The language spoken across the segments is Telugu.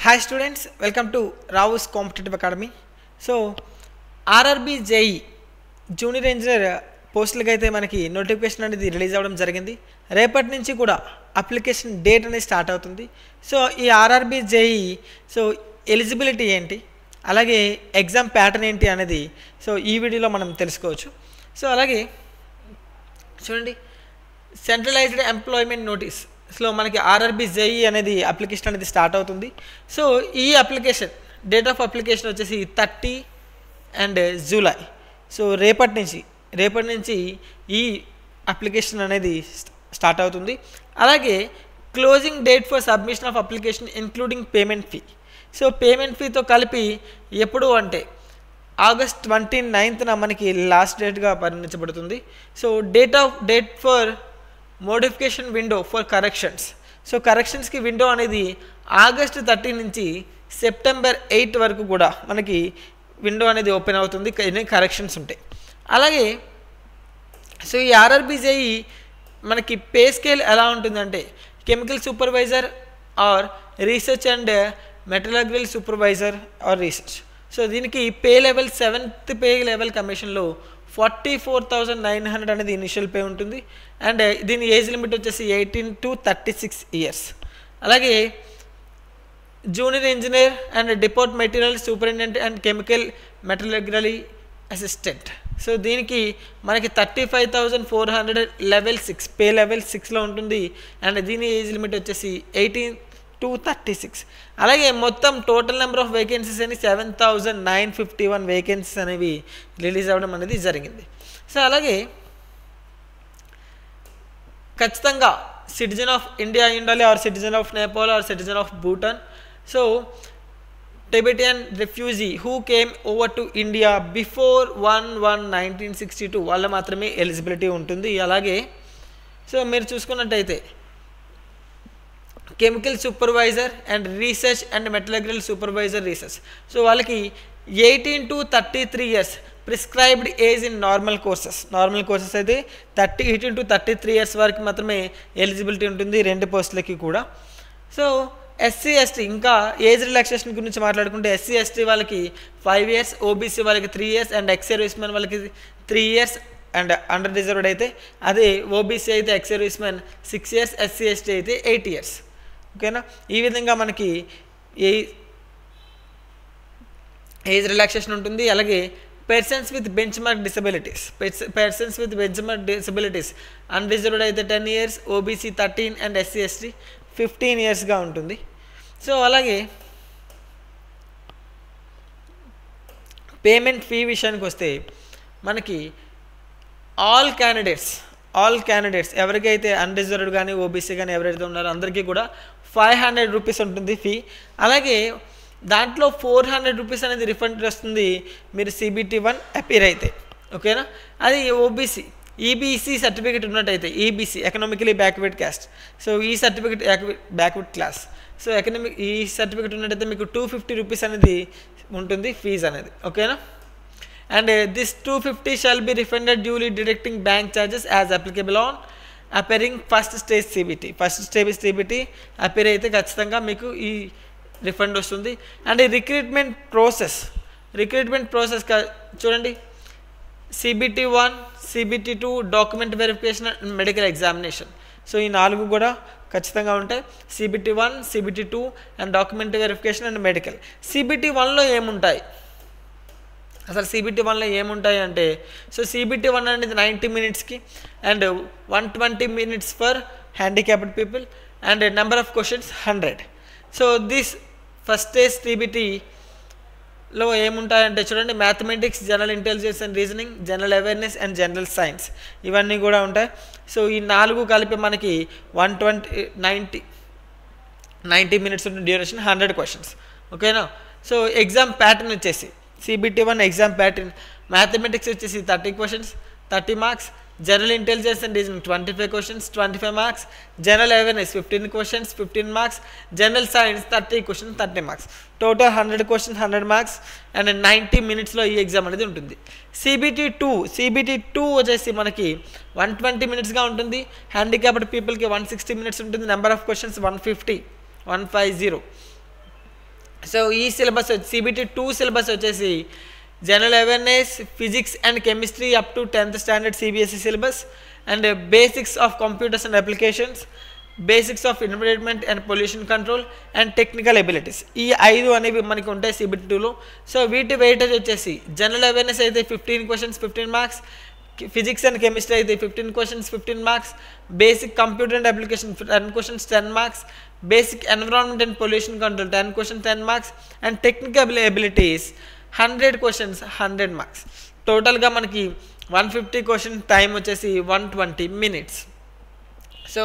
Hi students, welcome to Rao's Competitive Academy. So, RRB JE junior engineer పోస్టులకి అయితే మనకి నోటిఫికేషన్ అనేది రిలీజ్ అవ్వడం జరిగింది. రేపటి నుంచి కూడా అప్లికేషన్ డేట్ అనేది స్టార్ట్ అవుతుంది. సో ఈ ఆర్ఆర్బి జేఈ ఎలిజిబిలిటీ ఏంటి, అలాగే ఎగ్జామ్ ప్యాటర్న్ ఏంటి అనేది ఈ వీడియోలో మనం తెలుసుకోవచ్చు. సో అలాగే చూడండి, సెంట్రలైజ్డ్ ఎంప్లాయ్మెంట్ నోటీస్లో మనకి ఆర్ఆర్బి జేఈ అనేది అప్లికేషన్ అనేది స్టార్ట్ అవుతుంది. సో ఈ అప్లికేషన్ డేట్ ఆఫ్ అప్లికేషన్ వచ్చేసి 30 జూలై. సో రేపటి నుంచి ఈ అప్లికేషన్ అనేది స్టార్ట్ అవుతుంది. అలాగే closing date for submission of application including payment fee. So payment ఫీతో కలిపి ఎప్పుడు అంటే ఆగస్ట్ 29న మనకి లాస్ట్ డేట్గా పరిగణించబడుతుంది. So date for modification window for corrections. So కరెక్షన్స్కి విండో అనేది ఆగస్ట్ 30 నుంచి సెప్టెంబర్ 8 వరకు కూడా మనకి విండో అనేది ఓపెన్ అవుతుంది, కరెక్షన్స్ ఉంటాయి. అలాగే సో ఈ ఆర్ఆర్బి జేఈ మనకి పే స్కేల్ ఎలా ఉంటుందంటే chemical supervisor or research and metallurgical supervisor or research. So దీనికి pay level 7th pay level కమిషన్లో 44,900 అనేది ఇనిషియల్ పే ఉంటుంది. అండ్ దీని ఏజ్ లిమిట్ వచ్చేసి 18 to 36 ఇయర్స్. అలాగే junior engineer and depot material superintendent and chemical metallurgical assistant. So దీనికి మనకి 35,400 లెవెల్ 6 పే లెవెల్ 6లో ఉంటుంది. అండ్ దీని ఏజ్ లిమిట్ వచ్చేసి 18 to 36. అలాగే మొత్తం టోటల్ నెంబర్ ఆఫ్ వేకెన్సీస్ అని 7,951 వేకెన్సీస్ అనేవి రిలీజ్ అవ్వడం అనేది జరిగింది. సో అలాగే ఖచ్చితంగా సిటిజన్ ఆఫ్ ఇండియా ఉండాలి, or citizen of Nepal, or citizen of Bhutan. So Tibetan refugee who came over to India before 1/1/1962 వాళ్ళ మాత్రమే ఎలిజిబిలిటీ ఉంటుంది. అలాగే సో మీరు చూసుకున్నట్టయితే chemical supervisor and research and metallurgical supervisor research. So వాళ్ళకి 18 to 33 years prescribed age in normal courses అయితే 18 to 33 ఇయర్స్ వరకు మాత్రమే ఎలిజిబిలిటీ ఉంటుంది రెండు పోస్టులకి కూడా. సో ఎస్సీ ఎస్టీ ఇంకా ఏజ్ రిలాక్సేషన్ గురించి మాట్లాడుకుంటే ఎస్సీ ఎస్టీ వాళ్ళకి 5 ఇయర్స్, ఓబీసీ వాళ్ళకి 3 years, and ex service men వాళ్ళకి 3 ఇయర్స్ అండ్ అండర్ రిజర్వ్డ్ అయితే, అదే ఓబీసీ అయితే ex service men 6 years, SC ST అయితే 8 ఇయర్స్. ఓకేనా, ఈ విధంగా మనకి ఏజ్ రిలాక్సేషన్ ఉంటుంది. అలాగే persons with bench mark disabilities unreserved అయితే 10 years, OBC 13 and SC ST 15 ఇయర్స్గా ఉంటుంది. సో అలాగే పేమెంట్ ఫీ విషయానికి వస్తే మనకి ఆల్ క్యాండిడేట్స్ ఎవరికైతే అన్రిజర్వ్డ్ కానీ ఓబీసీ కానీ ఎవరైతే ఉన్నారో అందరికీ కూడా 500 రూపీస్ ఉంటుంది ఫీ. అలాగే దాంట్లో 400 రూపీస్ అనేది రిఫండ్ వస్తుంది మీరు CBT1 అపీర్ అయితే. ఓకేనా, అది ఓబీసీ ఈబీసీ సర్టిఫికేట్ ఉన్నట్టయితే, EBC economically backward caste. So ఈ సర్టిఫికేట్ బ్యాక్వర్డ్ క్లాస్. సో ఈ సర్టిఫికేట్ ఉన్నట్టయితే మీకు 250 రూపీస్ అనేది ఉంటుంది ఫీజు అనేది. ఓకేనా, and this 250 shall be refunded duly deducting bank charges as applicable on appearing first stage CBT appear అయితే ఖచ్చితంగా మీకు ఈ రిఫండ్ వస్తుంది. అండ్ ఈ రిక్రూట్మెంట్ ప్రాసెస్ చూడండి, CBT1, CBT2 document verification and medical examination. So ఈ 4 కూడా ఖచ్చితంగా ఉంటాయి. CBT1, CBT2 and document verification and medical. CBT1లో ఏముంటాయి అంటే సో CBT1 అనేది 90 మినిట్స్కి and 120 minutes for handicapped people and number of questions 100. So this first stage CBTలో ఏముంటాయంటే చూడండి, mathematics, general intelligence and reasoning, general awareness and general science ఇవన్నీ కూడా ఉంటాయి. సో ఈ 4 కలిపి మనకి 90 మినిట్స్ ఉంటుంది డ్యూరేషన్, 100 క్వశ్చన్స్. ఓకేనా, సో ఎగ్జామ్ ప్యాటర్న్ వచ్చేసి CBT1 ఎగ్జామ్ ప్యాటర్న్ మ్యాథమెటిక్స్ వచ్చేసి 30 questions 30 marks, general intelligence and reasoning 25 questions 25 marks, general awareness 15 questions 15 marks, general science 30 questions 30 marks, total 100 questions 100 marks and 90 మినిట్స్లో ఈ ఎగ్జామ్ అనేది ఉంటుంది. CBT2 వచ్చేసి మనకి 120 మినిట్స్గా ఉంటుంది. హ్యాండిక్యాప్డ్ పీపుల్కి 160 మినిట్స్ ఉంటుంది. Number of questions 150. సో ఈ సిలబస్ CBT 2 సిలబస్ వచ్చేసి general awareness, physics and chemistry up to 10th standard CBSE syllabus, and basics of computers and applications, basics of environment and pollution control and technical abilities. ఈ 5 అనేవి మనకి ఉంటాయి CBT 2లో. సో వీటి వెయిటేజ్ వచ్చేసి జనరల్ అవేర్నెస్ అయితే 15 questions 15 marks, physics and chemistry అయితే 15 questions 15 marks, basic computer and application 10 questions 10 marks, basic environment and pollution control 10 questions 10 marks, and technical abilities 100 questions 100 marks. టోటల్గా మనకి 150 క్వశ్చన్ టైం వచ్చేసి 120 minutes. సో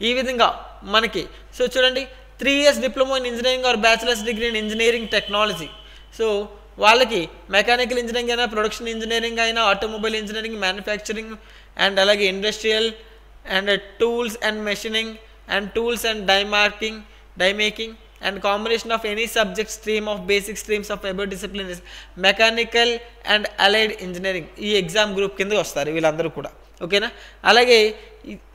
ఈ విధంగా మనకి సో చూడండి 3 years diploma in engineering or bachelors degree in engineering technology. So వాళ్ళకి మెకానికల్ ఇంజనీరింగ్ అయినా, ప్రొడక్షన్ ఇంజనీరింగ్ అయినా, ఆటోమొబైల్ ఇంజనీరింగ్, మ్యానుఫ్యాక్చరింగ్ అండ్ అలాగే industrial and tools and machining and tools and die making and combination of any subject stream of basic streams of above discipline is mechanical and allied engineering. ఈ ఎగ్జామ్ గ్రూప్ కింద వస్తారు వీళ్ళందరూ కూడా. ఓకేనా? అలాగే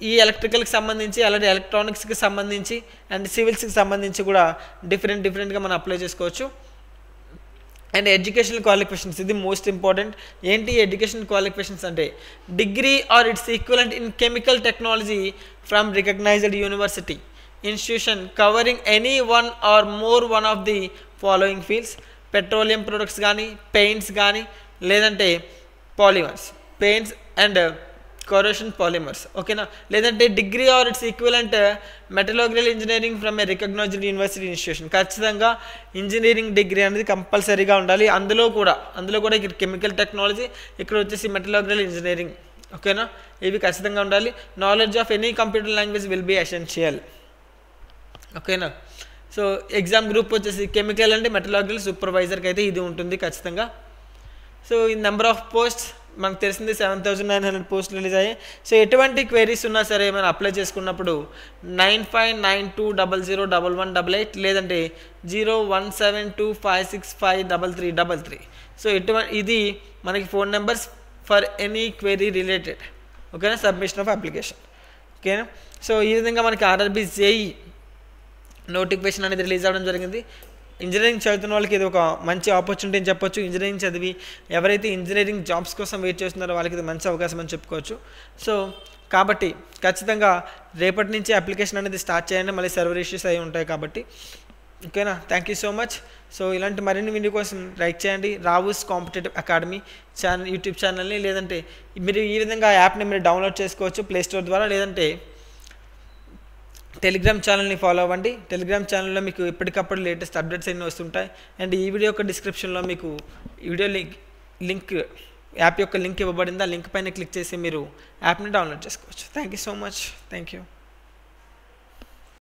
ఈ ఎలక్ట్రికల్కి సంబంధించి, అలాగే ఎలక్ట్రానిక్స్కి సంబంధించి అండ్ సివిల్స్కి సంబంధించి కూడా డిఫరెంట్గా మనం అప్లై చేసుకోవచ్చు. అండ్ ఎడ్యుకేషనల్ క్వాలిఫికేషన్స్, ఇది మోస్ట్ ఇంపార్టెంట్. ఏంటి ఎడ్యుకేషనల్ క్వాలిఫికేషన్స్ అంటే degree or it's equivalent in chemical technology from recognised university institution covering any one or more one of the following fields: petroleum products కానీ, పెయింట్స్ కానీ, లేదంటే polymers, paints and corrosion polymers. ఓకేనా? లేదంటే degree or it's equivalent metallurgical engineering from a recognised university institution. ఖచ్చితంగా ఇంజనీరింగ్ డిగ్రీ అనేది కంపల్సరీగా ఉండాలి. అందులో కూడా ఇక్కడ కెమికల్ టెక్నాలజీ, ఇక్కడ వచ్చేసి మెటలర్జికల్ ఇంజనీరింగ్. ఓకేనా? ఇవి ఖచ్చితంగా ఉండాలి. Knowledge of any computer language will be essential. ఓకేనా? సో ఎగ్జామ్ గ్రూప్ వచ్చేసి కెమికల్ అండ్ మెటలర్జికల్ సూపర్వైజర్కి అయితే ఇది ఉంటుంది ఖచ్చితంగా. సో ఈ నెంబర్ ఆఫ్ పోస్ట్స్ మనకు తెలిసింది 7,900 పోస్టులు రిలీజ్ అయ్యాయి. సో ఎటువంటి క్వైరీస్ ఉన్నా సరే మనం అప్లై చేసుకున్నప్పుడు 9592001188 లేదంటే 017256533333. సో ఇది మనకి phone numbers for any query related. ఓకేనా? Submission of application. ఓకేనా? సో ఈ విధంగా మనకి RRB JEE నోటిఫికేషన్ అనేది రిలీజ్ అవ్వడం జరిగింది. ఇంజనీరింగ్ చదువుతున్న వాళ్ళకి ఇది ఒక మంచి ఆపర్చునిటీ అని చెప్పొచ్చు. ఇంజనీరింగ్ చదివి ఎవరైతే ఇంజనీరింగ్ జాబ్స్ కోసం వెయిట్ చేస్తున్నారో వాళ్ళకి ఇది మంచి అవకాశం అని చెప్పుకోవచ్చు. సో కాబట్టి ఖచ్చితంగా రేపటి నుంచి అప్లికేషన్ అనేది స్టార్ట్ చేయండి. మళ్ళీ సర్వర్ ఇష్యూస్ అయి ఉంటాయి కాబట్టి. ఓకేనా? Thank you so much. So ఇలాంటి మరిన్ని వీడియో కోసం లైక్ చేయండి. Rao's competitive academy channel YouTube ఛానల్ని, లేదంటే మీరు ఈ విధంగా యాప్ని మీరు డౌన్లోడ్ చేసుకోవచ్చు ప్లేస్టోర్ ద్వారా, లేదంటే టెలిగ్రామ్ ఛానల్ని ఫాలో అవ్వండి. టెలిగ్రామ్ ఛానల్లో మీకు ఎప్పటికప్పుడు లేటెస్ట్ అప్డేట్స్ అన్నీ వస్తుంటాయి. అండ్ ఈ వీడియో యొక్క డిస్క్రిప్షన్లో మీకు వీడియో లింక్ యాప్ యొక్క లింక్ ఇవ్వబడింది. ఆ లింక్ పైన క్లిక్ చేసి మీరు యాప్ని డౌన్లోడ్ చేసుకోవచ్చు. Thank you so much. Thank you.